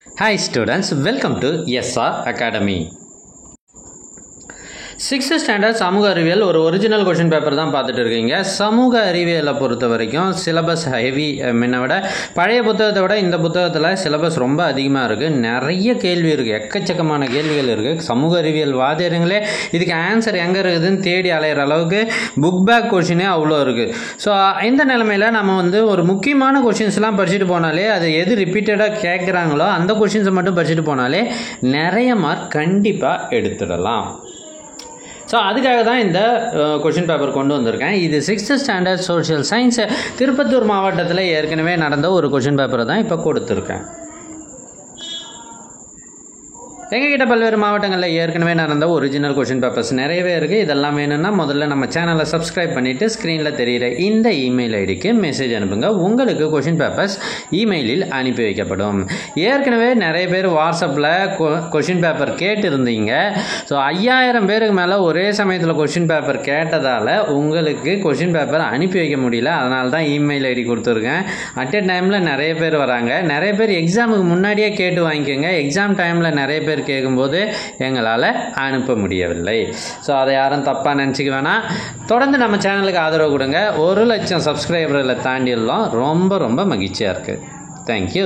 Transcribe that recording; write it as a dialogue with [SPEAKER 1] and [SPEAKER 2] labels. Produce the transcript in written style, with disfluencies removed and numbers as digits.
[SPEAKER 1] Hi students, welcome to SR Academy. 6th standard சமூக அறிவியல் ஒரு ஒரிஜினல் கொஷின் பேப்பர் தான் பார்த்துட்டு இருக்கீங்க. சமூக அறிவியலை பொறுத்த வரைக்கும் சிலபஸ் ஹெவி முன்ன விட பழைய புத்தகத்தை விட இந்த புத்தகத்தில் சிலபஸ் ரொம்ப அதிகமாக இருக்குது. நிறைய கேள்வி இருக்குது, எக்கச்சக்கமான கேள்விகள் இருக்குது. சமூக அறிவியல் வாதியங்களே இதுக்கு ஆன்சர் எங்கே இருக்குதுன்னு தேடி அலையிற அளவுக்கு புக் பேக் கொஷினே அவ்வளோ இருக்குது. ஸோ இந்த நிலைமையில் நம்ம ஒரு முக்கியமான கொஷின்ஸ்லாம் படிச்சுட்டு போனாலே அது எது ரிப்பீட்டடாக கேட்குறாங்களோ அந்த கொஷின்ஸை மட்டும் படிச்சுட்டு போனாலே நிறைய மார்க் கண்டிப்பாக எடுத்துடலாம். ஸோ அதுக்காக தான் இந்த கொஷின் பேப்பர் கொண்டு வந்திருக்கேன். இது 6th standard social science Tirupattur மாவட்டத்தில் ஏற்கனவே நடந்த ஒரு கொஷின் பேப்பரை தான் இப்போ கொடுத்துருக்கேன். எங்ககிட்ட பல்வேறு மாவட்டங்களில் ஏற்கனவே நடந்த ஒரிஜினல் கொஷின் பேப்பர்ஸ் நிறையவே இருக்குது. இதெல்லாம் வேணும்னா முதல்ல நம்ம சேனலை சப்ஸ்கிரைப் பண்ணிவிட்டு ஸ்க்ரீனில் தெரிகிற இந்த இமெயில் ஐடிக்கு மெசேஜ் அனுப்புங்க. உங்களுக்கு கொஷின் பேப்பர்ஸ் இமெயிலில் அனுப்பி வைக்கப்படும். ஏற்கனவே நிறைய பேர் வாட்ஸ்அப்பில் கொஷின் பேப்பர் கேட்டிருந்தீங்க. ஸோ 5000 பேருக்கு மேலே ஒரே சமயத்தில் கொஷின் பேப்பர் கேட்டதால் உங்களுக்கு கொஷின் பேப்பர் அனுப்பி வைக்க முடியல. அதனால தான் இமெயில் ஐடி கொடுத்துருக்கேன். அட் எ டைமில் நிறைய பேர் வராங்க. நிறைய பேர் எக்ஸாமுக்கு முன்னாடியே கேட்டு வாங்கிக்கோங்க. எக்ஸாம் டைமில் நிறைய பேர் கேட்கும்போது எங்களால் அனுப்ப முடியவில்லை. ஸோ அதை யாரும் தப்பாக நினச்சிக்க வேணாம். தொடர்ந்து நம்ம சேனலுக்கு ஆதரவு கொடுங்க. 1,00,000 சப்ஸ்கிரைபர்களை தாண்டிடலாம். ரொம்ப ரொம்ப மகிழ்ச்சியாக இருக்குது. தேங்க்யூ.